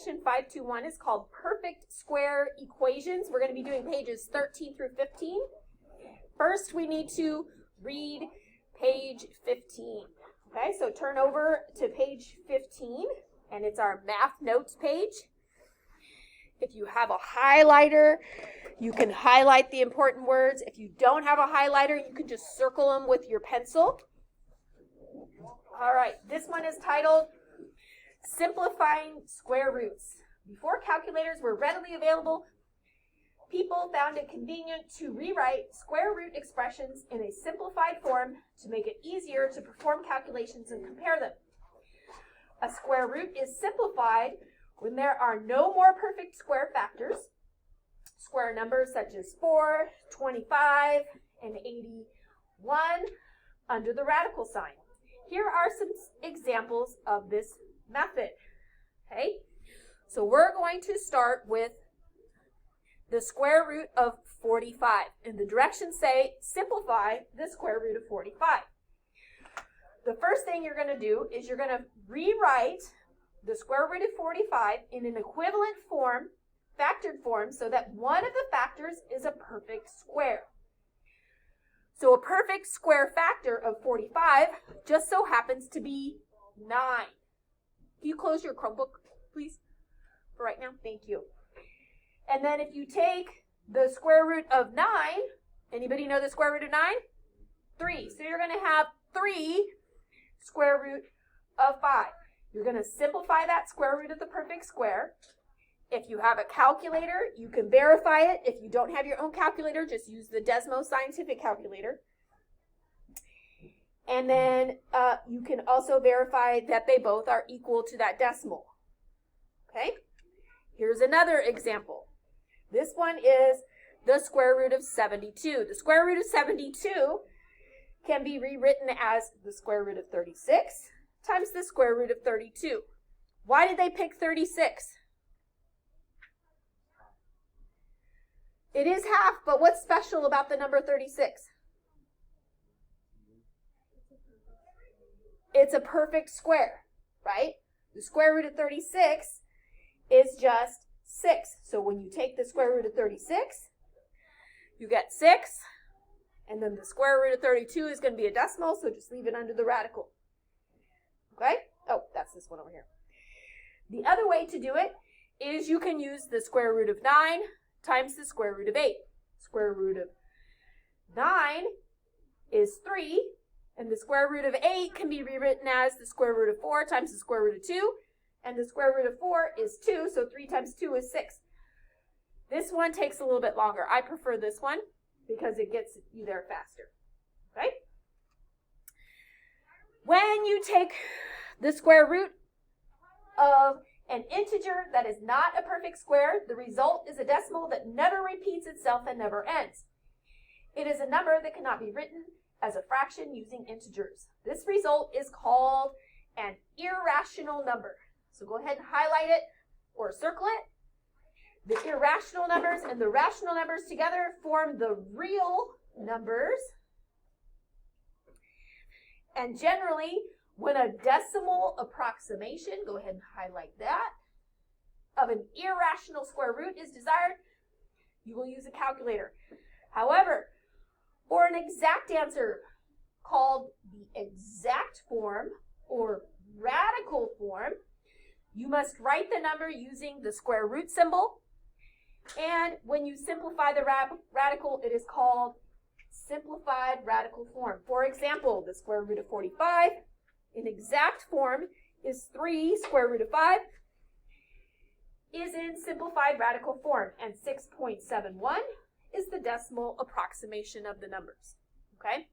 section 521 is called Perfect Square Equations. We're going to be doing pages 13 through 15. First, we need to read page 15. Okay, so turn over to page 15, and it's our math notes page. If you have a highlighter, you can highlight the important words. If you don't have a highlighter, you can just circle them with your pencil. All right, this one is titled Simplifying Square Roots. Before calculators were readily available, people found it convenient to rewrite square root expressions in a simplified form to make it easier to perform calculations and compare them. A square root is simplified when there are no more perfect square factors, square numbers such as 4, 25, and 81 under the radical sign. Here are some examples of this method. Okay, so we're going to start with the square root of 45. And the directions say simplify the square root of 45. The first thing you're going to do is you're going to rewrite the square root of 45 in an equivalent form, factored form, so that one of the factors is a perfect square. So a perfect square factor of 45 just so happens to be 9. Can you close your Chromebook, please, for right now? Thank you. And then if you take the square root of 9, anybody know the square root of 9? 3. So you're going to have 3 square root of 5. You're going to simplify that square root of the perfect square. If you have a calculator, you can verify it. If you don't have your own calculator, just use the Desmos Scientific Calculator. And then you can also verify that they both are equal to that decimal. Okay? Here's another example. This one is the square root of 72. The square root of 72 can be rewritten as the square root of 36 times the square root of 32. Why did they pick 36? It is half, but what's special about the number 36? It's a perfect square, right? The square root of 36 is just 6. So when you take the square root of 36, you get 6. And then the square root of 32 is going to be a decimal, so just leave it under the radical. Okay? Oh, that's this one over here. The other way to do it is you can use the square root of 9 times the square root of 8. Square root of 9 is 3, and the square root of 8 can be rewritten as the square root of 4 times the square root of 2, and the square root of 4 is 2, so 3 times 2 is 6. This one takes a little bit longer. I prefer this one because it gets you there faster. Okay? When you take the square root of an integer that is not a perfect square, the result is a decimal that never repeats itself and never ends. It is a number that cannot be written as a fraction using integers. This result is called an irrational number. So go ahead and highlight it or circle it. The irrational numbers and the rational numbers together form the real numbers. And generally, when a decimal approximation, go ahead and highlight that, of an irrational square root is desired, you will use a calculator. However, for an exact answer called the exact form or radical form, you must write the number using the square root symbol. And when you simplify the radical, it is called simplified radical form. For example, the square root of 45 in exact form is 3 square root of 5 is in simplified radical form, and 6.71 is the decimal approximation of the numbers. Okay?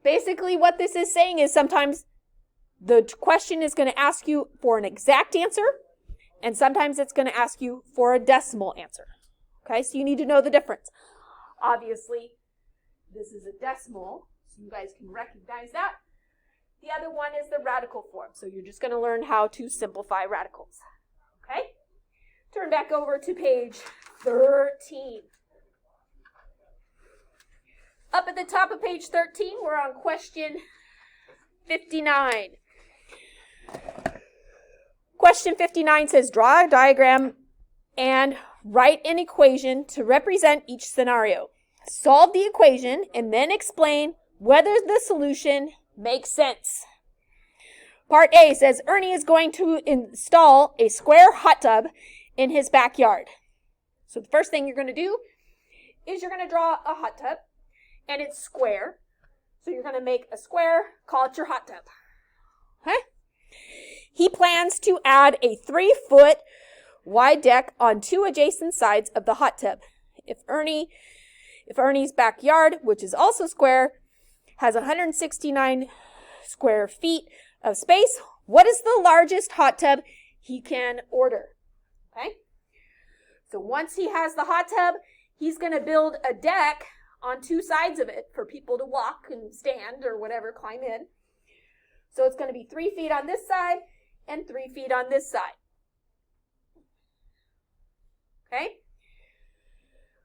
Basically, what this is saying is sometimes the question is going to ask you for an exact answer, and sometimes it's going to ask you for a decimal answer. Okay, so you need to know the difference. Obviously, this is a decimal, so you guys can recognize that. The other one is the radical form, so you're just going to learn how to simplify radicals. Okay? Turn back over to page 13. Up at the top of page 13, we're on question 59. question 59 says, draw a diagram and write an equation to represent each scenario. Solve the equation and then explain whether the solution makes sense. Part A says Ernie is going to install a square hot tub in his backyard. So the first thing you're going to do is you're going to draw a hot tub, and it's square. So you're going to make a square, call it your hot tub. Okay? He plans to add a 3-foot wide deck on 2 adjacent sides of the hot tub. If Ernie's backyard, which is also square, has 169 square feet of space, what is the largest hot tub he can order? Okay? So once he has the hot tub, he's going to build a deck on 2 sides of it for people to walk and stand or whatever, climb in. So it's going to be 3 feet on this side and 3 feet on this side. Okay?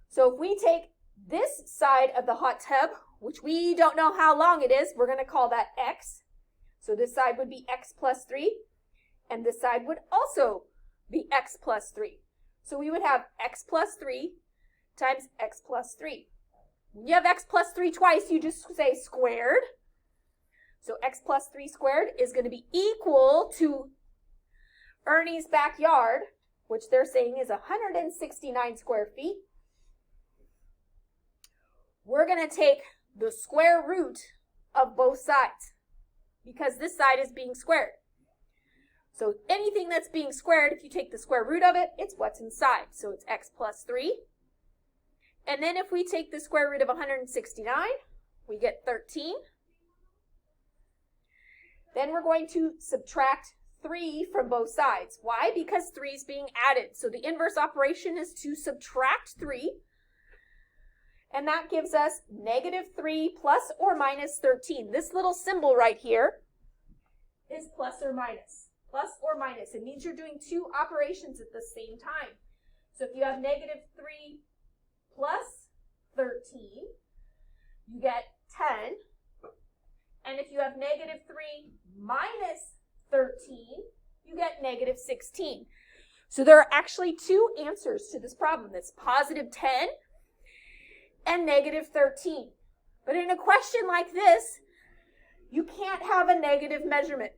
So if we take this side of the hot tub, which we don't know how long it is, we're going to call that x. So this side would be x plus 3, and this side would also be x plus 3. So we would have x plus 3 times x plus 3. When you have x plus 3 twice, you just say squared. So x plus 3 squared is going to be equal to Ernie's backyard, which they're saying is 169 square feet. We're going to take the square root of both sides because this side is being squared. So anything that's being squared, if you take the square root of it, it's what's inside. So it's x plus 3. And then if we take the square root of 169, we get 13. Then we're going to subtract 3 from both sides. Why? Because 3 is being added. So the inverse operation is to subtract 3. And that gives us -3 plus or minus 13. This little symbol right here is plus or minus. Plus or minus. It means you're doing 2 operations at the same time. So if you have -3 plus 13, you get 10. And if you have -3 minus 13, you get -16. So there are actually 2 answers to this problem. That's +10 and -13. But in a question like this, you can't have a negative measurement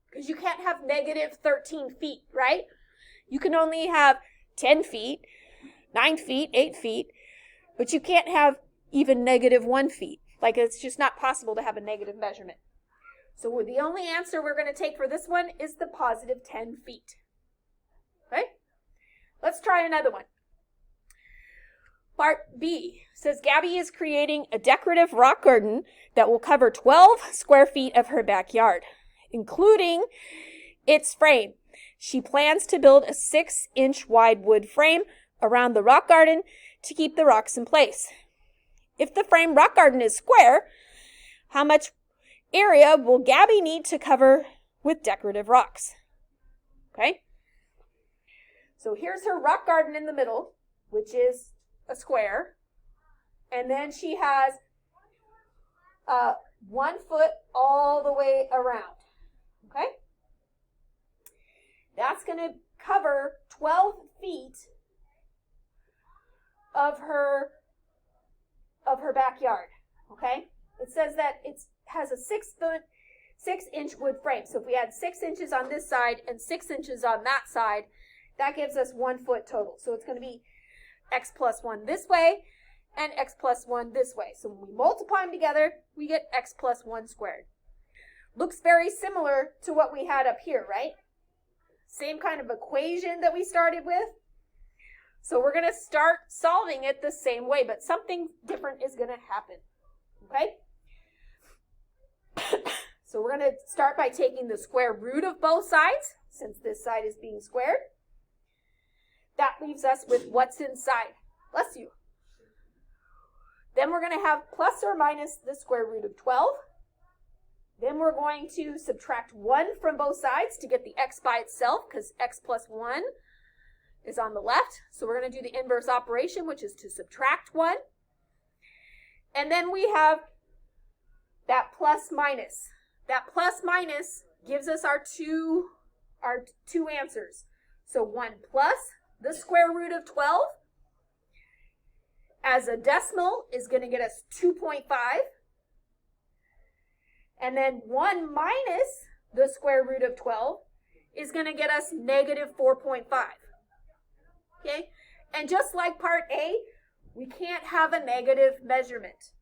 because you can't have -13 feet, right? You can only have 10 feet, 9 feet, 8 feet, but you can't have even -1 feet. Like, it's just not possible to have a negative measurement. So the only answer we're going to take for this one is the +10 feet. Okay? Let's try another one. Part B says Gabby is creating a decorative rock garden that will cover 12 square feet of her backyard, including its frame. She plans to build a 6-inch wide wood frame around the rock garden to keep the rocks in place. If the frame rock garden is square, how much area will Gabby need to cover with decorative rocks? Okay? So here's her rock garden in the middle, which is a square. And then she has 1 foot all the way around. Okay? That's going to cover 12 feet of her backyard. Okay? It says that it has a 6-inch wood frame. So if we add 6 inches on this side and 6 inches on that side, that gives us 1 foot total. So it's going to be x plus 1 this way and x plus 1 this way. So when we multiply them together, we get x plus 1 squared. Looks very similar to what we had up here, right? Same kind of equation that we started with. So we're going to start solving it the same way, but something different is going to happen. Okay? So we're going to start by taking the square root of both sides, since this side is being squared. That leaves us with what's inside. Bless you. Then we're going to have plus or minus the square root of 12. Then we're going to subtract 1 from both sides to get the x by itself, because x plus 1 is on the left. So we're going to do the inverse operation, which is to subtract 1. And then we have that plus minus. That plus minus gives us our 2 our two answers. So 1 plus the square root of 12 as a decimal is going to get us 2.5. And then 1 minus the square root of 12 is going to get us negative 4.5. Okay? And just like part A, we can't have a negative measurement.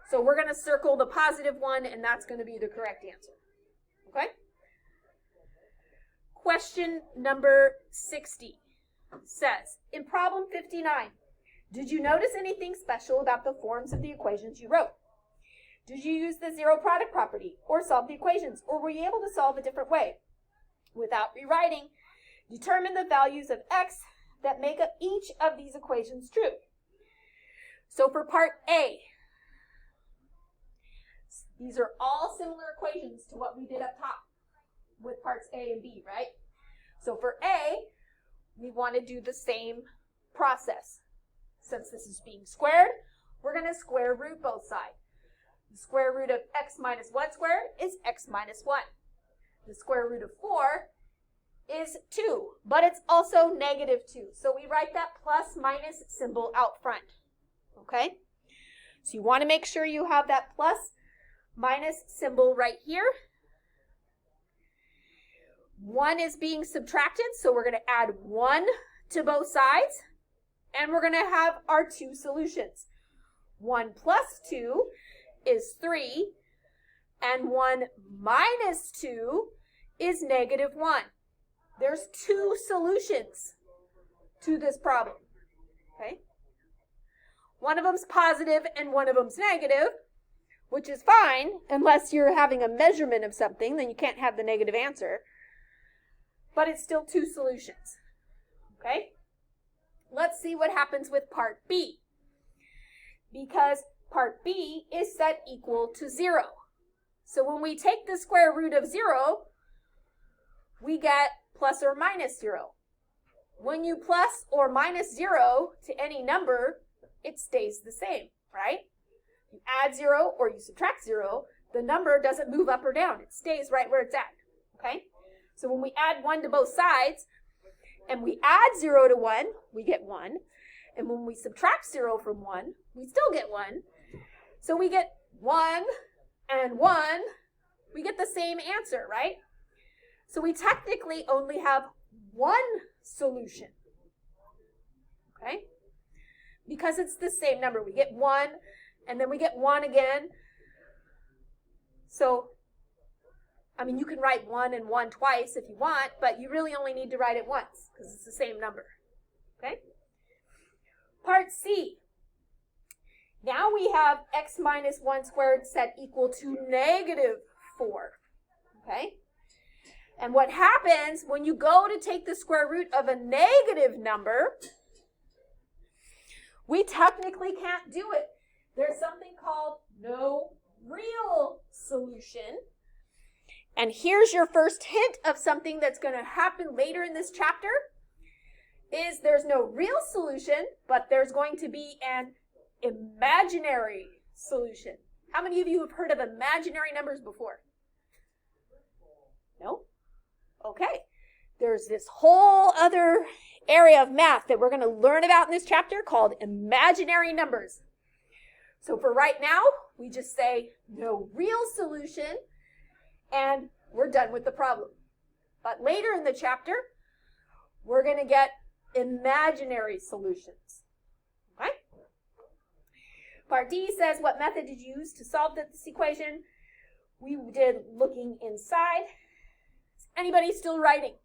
So we're going to circle the positive one, and that's going to be the correct answer. Okay? Question number 60 says, in problem 59, did you notice anything special about the forms of the equations you wrote? Did you use the zero product property or solve the equations, or were you able to solve a different way? Without rewriting, determine the values of x that make up each of these equations true. So for part A, these are all similar equations to what we did up top with parts A and B, right? So for A, we want to do the same process. Since this is being squared, we're going to square root both sides. The square root of x minus 1 squared is x minus 1. The square root of 4 is 2, but it's also negative 2. So we write that plus minus symbol out front. Okay? So you want to make sure you have that plus minus symbol right here. 1 is being subtracted, so we're going to add 1 to both sides, and we're going to have our two solutions. 1 plus 2 is 3, and 1 minus 2 is negative 1. There's two solutions to this problem. Okay? One of them's positive and one of them's negative, which is fine unless you're having a measurement of something, then you can't have the negative answer. But it's still two solutions. Okay? Let's see what happens with part B. Because part B is set equal to 0. So when we take the square root of 0, we get plus or minus 0. When you plus or minus 0 to any number, it stays the same, right? You add 0 or you subtract 0, the number doesn't move up or down. It stays right where it's at, okay? So when we add 1 to both sides, and we add 0 to 1, we get 1. And when we subtract 0 from 1, we still get 1. So we get 1 and 1. We get the same answer, right? So we technically only have one solution, okay? Because it's the same number. We get 1, and then we get 1 again. So, I mean, you can write 1 and 1 twice if you want, but you really only need to write it once because it's the same number, okay? Part C. Now we have x minus 1 squared set equal to negative 4, okay? And what happens when you go to take the square root of a negative number, we technically can't do it. There's something called no real solution. And here's your first hint of something that's going to happen later in this chapter, is there's no real solution, but there's going to be an imaginary solution. How many of you have heard of imaginary numbers before? No? Okay. There's this whole other area of math that we're going to learn about in this chapter called imaginary numbers. So for right now, we just say no real solution, and we're done with the problem. But later in the chapter, we're going to get imaginary solutions. Okay? Part D says, what method did you use to solve this equation? We did looking inside. Is anybody still writing?